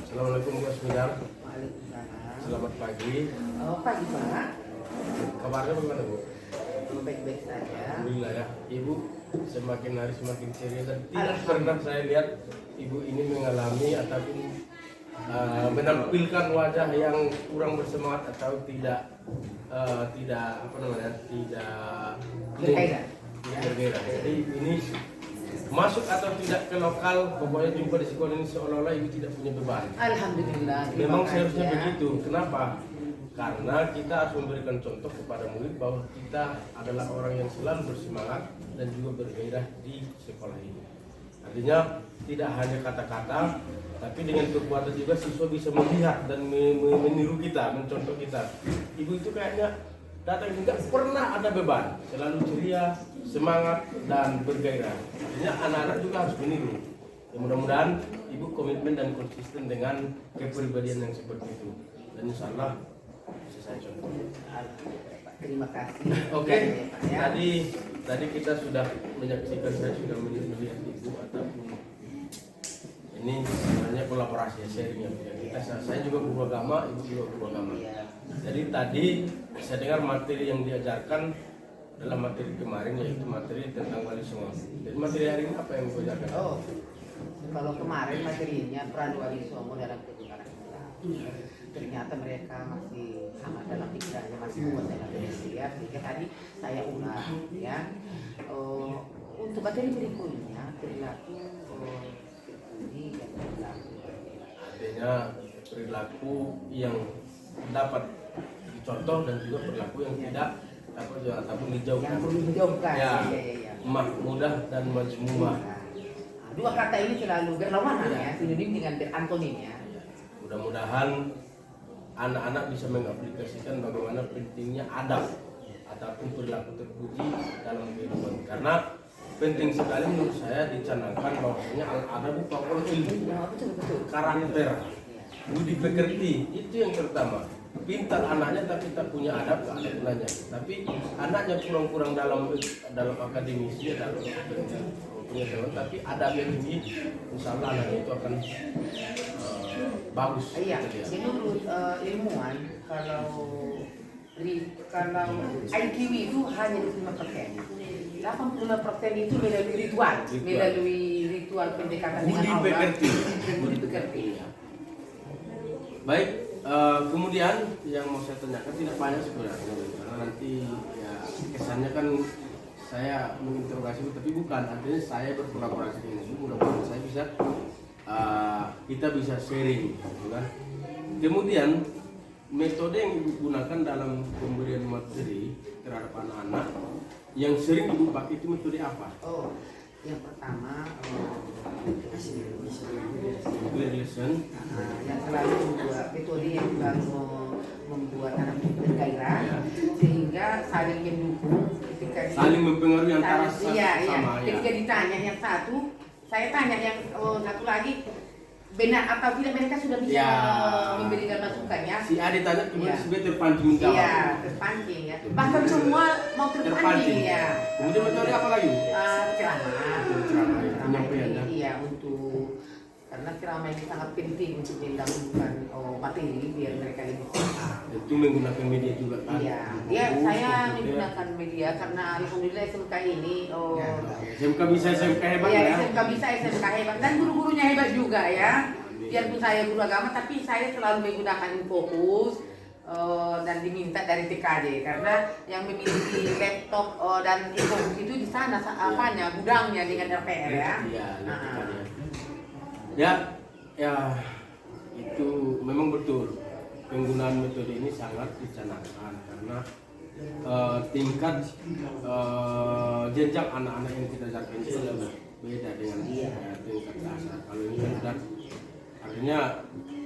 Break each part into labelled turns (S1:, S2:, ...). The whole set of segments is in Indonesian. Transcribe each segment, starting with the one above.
S1: Assalamualaikum Bu Asmidar.
S2: Waalaikumsalam.
S1: Selamat pagi.
S2: Oh, pagi Pak.
S1: Kabarnya bagaimana Bu?
S2: Baik-baik saja.
S1: Alhamdulillah ya. Ibu semakin hari semakin ceria dan tidak pernah saya lihat Ibu ini mengalami ataupun menampilkan wajah yang kurang bersemangat atau tidak
S2: Bergairah.
S1: bergairah. Jadi ini masuk atau tidak ke lokal, pokoknya jumpa di sekolah ini seolah-olah Ibu tidak punya beban.
S2: Alhamdulillah. terima
S1: Memang
S2: kasih
S1: seharusnya
S2: ya.
S1: begitu. Kenapa? Karena kita harus memberikan contoh kepada murid bahwa kita adalah orang yang selalu bersemangat dan juga bergairah di sekolah ini. Artinya tidak hanya kata-kata, tapi dengan kekuatan juga siswa bisa melihat dan meniru kita, mencontoh kita. Ibu itu kayaknya datang tidak pernah ada beban, selalu ceria, semangat dan bergairah. Artinya anak-anak juga harus meniru. Ya, mudah-mudahan Ibu komitmen dan konsisten dengan kepribadian yang seperti itu. Dan insya Allah bisa saya contoh.
S2: Terima kasih.
S1: Oke,
S2: Ya.
S1: tadi kita sudah menyaksikan, saya sudah melihat Ibu ataupun ini sebenarnya kolaborasi sharing ya. Saya juga guru agama, Ibu juga guru agama. Jadi tadi saya dengar materi yang diajarkan dalam materi kemarin yaitu materi tentang wali songo. Jadi materi hari ini apa yang Ibu ajarkan?
S2: Oh, kalau kemarin materinya peran wali songo dalam kehidupan Islam. Ternyata mereka masih sama dalam pikirannya, masih kuat dalam Indonesia. Sehingga tadi saya ulang ya. Untuk materi berikutnya perilaku terpuji dan perilaku.
S1: Artinya perilaku yang dapat dicontoh dan juga perilaku yang tidak ataupun dijauhkan.
S2: Yang perlu dijauhkan.
S1: Ya,
S2: Ya.
S1: mudah dan majmumah.
S2: Dua kata ini selalu berlawanan ya, sinonim dengan berantonim ya.
S1: Mudah-mudahan anak-anak bisa mengaplikasikan bagaimana pentingnya adab ataupun perilaku terpuji dalam kehidupan. Karena penting sekali menurut saya dicanangkan bahwasanya al-adab faqul ilmi.
S2: Betul.
S1: Karakter, budi pekerti itu yang pertama. Pintar anaknya tapi tak punya adab, tak ada gunanya. Tapi anaknya kurang-kurang dalam akademisnya, dalam punya teman, tapi adabnya tinggi, insya Allah anaknya itu akan bagus.
S2: Iya, menurut ilmuwan kalau IQ itu hanya 5%. 85% itu melalui ritual pendekatan dengan Allah. Budi pekerti.
S1: Baik, kemudian yang mau saya tanyakan tidak banyak sebenarnya, karena nanti ya kesannya kan saya menginterogasi, tapi bukan. Artinya saya berkolaborasi dengan Ibu, mudah-mudahan saya bisa kita bisa sharing, gitu kan. Kemudian metode yang Ibu gunakan dalam pemberian materi terhadap anak-anak yang sering Ibu pakai itu metode apa?
S2: Oh, yang pertama
S1: Lesson.
S2: yang selalu membuat metode yang selalu membuat anak bergairah sehingga saling mendukung ketika
S1: Saling mempengaruhi antara satu
S2: iya.
S1: sama ya.
S2: Ketika ditanya yang satu, saya tanya yang satu lagi benar atau tidak, mereka sudah bisa
S1: Ya.
S2: memberikan masukannya.
S1: Si A ditanya kemudian
S2: Ya.
S1: si B terpancing menjawab.
S2: Iya, terpancing ya. Bahkan semua mau terpancing ya.
S1: Kemudian metode apa lagi?
S2: Ceramah.
S1: Penyampaian ya.
S2: Iya, untuk karena ceramah ini sangat penting untuk mendahulukan materi biar mereka lebih paham.
S1: Itu menggunakan media juga kan?
S2: Iya, ya saya menggunakan media karena alhamdulillah SMK ini
S1: SMK bisa SMK hebat
S2: ya,
S1: ya?
S2: SMK bisa SMK hebat dan guru-gurunya hebat juga ya. Biarpun saya guru agama tapi saya selalu menggunakan fokus dan diminta dari TKJ karena yang memiliki laptop dan fokus itu di sana apanya gudangnya dengan RPR ya.
S1: Iya, ya itu memang betul. Penggunaan metode ini sangat dicanangkan karena tingkat jenjang anak-anak yang kita ajarkan itu lebih beda dengan tingkat dasar. Kalau ini kan sudah artinya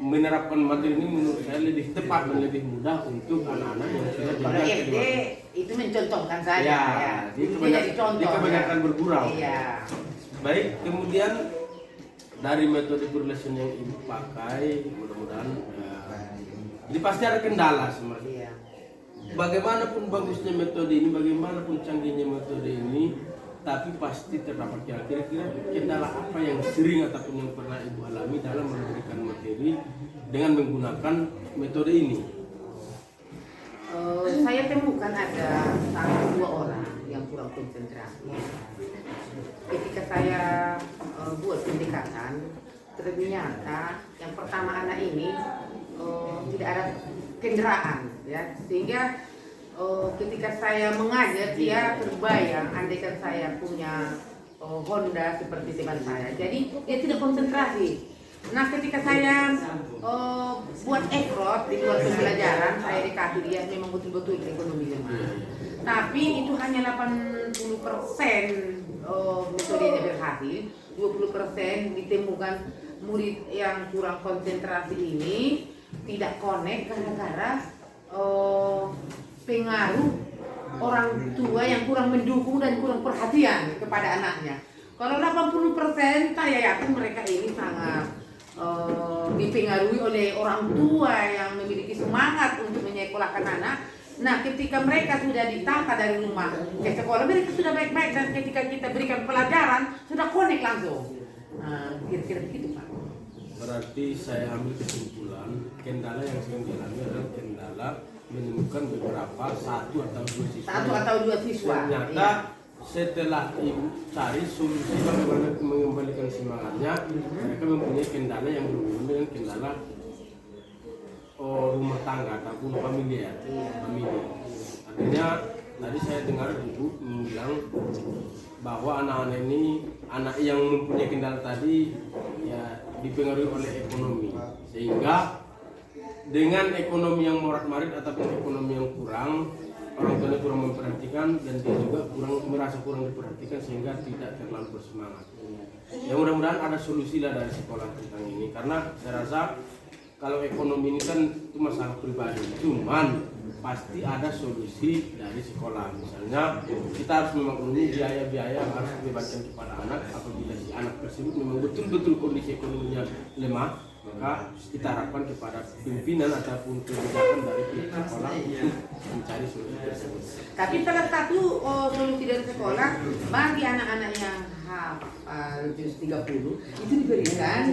S1: menerapkan materi ini menurut saya lebih tepat dan lebih mudah untuk anak-anak yang sudah
S2: Kalau
S1: jenjang
S2: SD
S1: kedua.
S2: itu mencontohkan saja ya.
S1: Dia
S2: Jadi contoh.
S1: kebanyakan bergurau.
S2: Iya.
S1: Baik, kemudian dari metode berlesson yang Ibu pakai, mudah-mudahan jadi pasti ada kendala sebenarnya.
S2: Iya.
S1: Bagaimanapun bagusnya metode ini, bagaimanapun canggihnya metode ini, tapi pasti terdapat kira-kira kendala apa yang sering ataupun yang pernah Ibu alami dalam memberikan materi sendiri dengan menggunakan metode ini?
S2: Saya temukan ada 1-2 orang yang kurang konsentrasi. Ketika saya buat pendekatan, ternyata yang pertama anak ini tidak ada kendaraan, ya, sehingga ketika saya mengajar dia terbayang andaikan saya punya Honda seperti teman saya, jadi dia tidak konsentrasi. Nah, ketika saya buat effort di luar pembelajaran, saya dikasih dia memang betul-betul ekonomi lemah. Tapi itu hanya 80% metodenya berhasil, 20% ditemukan murid yang kurang konsentrasi ini tidak connect gara-gara pengaruh orang tua yang kurang mendukung dan kurang perhatian kepada anaknya. Kalau 80% saya yakin mereka ini sangat dipengaruhi oleh orang tua yang memiliki semangat untuk menyekolahkan anak. Nah, ketika mereka sudah ditata dari rumah ke sekolah, mereka sudah baik-baik, dan ketika kita berikan pelajaran sudah connect langsung. Nah, kira-kira begitu, Pak.
S1: Berarti saya ambil kesimpulan kendala yang sedang dialami adalah kendala menemukan beberapa 1 atau 2 siswa.
S2: 1 atau 2 siswa.
S1: Ternyata
S2: iya.
S1: setelah ibu cari solusi bagaimana mengembalikan semangatnya, mereka mempunyai kendala yang berhubungan dengan kendala rumah tangga ataupun familiar. Artinya tadi saya dengar ibu bilang bahwa anak-anak ini, anak yang mempunyai kendala tadi ya dipengaruhi oleh ekonomi, sehingga dengan ekonomi yang morat-marit ataupun ekonomi yang kurang, orang tuanya kurang memperhatikan dan dia juga merasa kurang diperhatikan sehingga tidak terlalu bersemangat. Ya mudah-mudahan ada solusi lah dari sekolah tentang ini, karena saya rasa kalau ekonomi ini kan itu masalah pribadi, cuman pasti ada solusi dari sekolah. Misalnya kita harus memaklumi biaya-biaya yang harus dibebankan kepada anak apabila si anak tersebut memang betul-betul kondisi ekonominya lemah, maka kita harapkan kepada pimpinan ataupun kebijakan dari pihak sekolah untuk mencari solusi tersebut.
S2: Tapi salah satu solusi dari sekolah bagi anak-anak yang juz 30 itu diberikan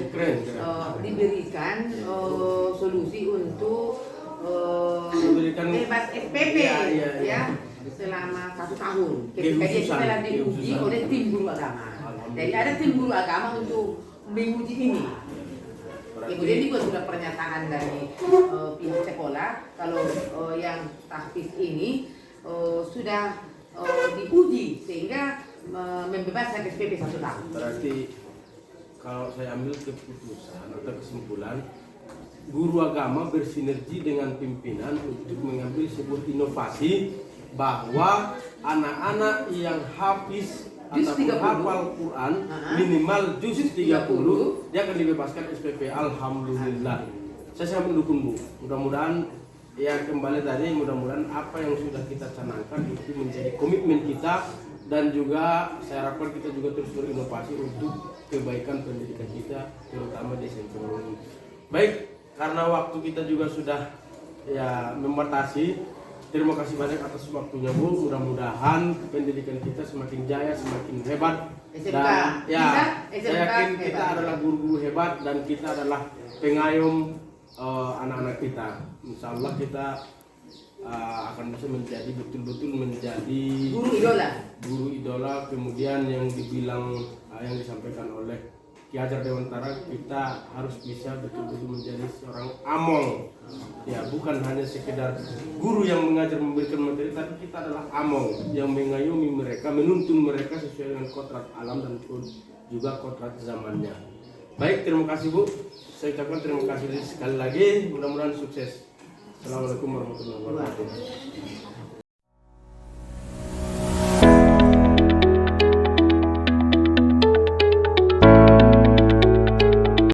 S2: solusi untuk bebas SPP ya selama 1 tahun. Ketika dia setelah diuji oleh tim guru agama. Jadi ada tim guru agama untuk menguji ini. Kemudian juga sudah pernyataan dari pihak sekolah kalau yang tahfiz ini sudah diuji sehingga membebaskan SPP 1 tahun.
S1: Berarti kalau saya ambil keputusan atau kesimpulan, guru agama bersinergi dengan pimpinan untuk mengambil sebuah inovasi bahwa anak-anak yang hafiz atau hafal Quran minimal juz 30 dia akan dibebaskan SPP. Alhamdulillah. Saya sangat mendukung Bu. Mudah-mudahan ya kembali tadi, mudah-mudahan apa yang sudah kita canangkan itu menjadi komitmen kita, dan juga saya harapkan kita juga terus berinovasi untuk kebaikan pendidikan kita terutama di SMP. Baik, karena waktu kita juga sudah ya membatasi. Terima kasih banyak atas waktunya Bu. Mudah-mudahan pendidikan kita semakin jaya, semakin hebat. Dan ya, saya yakin kita adalah guru-guru hebat dan kita adalah pengayom anak-anak kita. Insya Allah kita akan bisa menjadi betul-betul menjadi guru idola. Kemudian yang dibilang yang disampaikan oleh Ki Hajar Dewantara, kita harus bisa betul-betul menjadi seorang among. Ya, bukan hanya sekedar guru yang mengajar memberikan materi, tapi kita adalah among yang mengayomi mereka, menuntun mereka sesuai dengan kodrat alam dan juga kodrat zamannya. Baik, terima kasih Bu. Saya ucapkan terima kasih sekali lagi. Mudah-mudahan sukses. Assalamualaikum warahmatullahi wabarakatuh.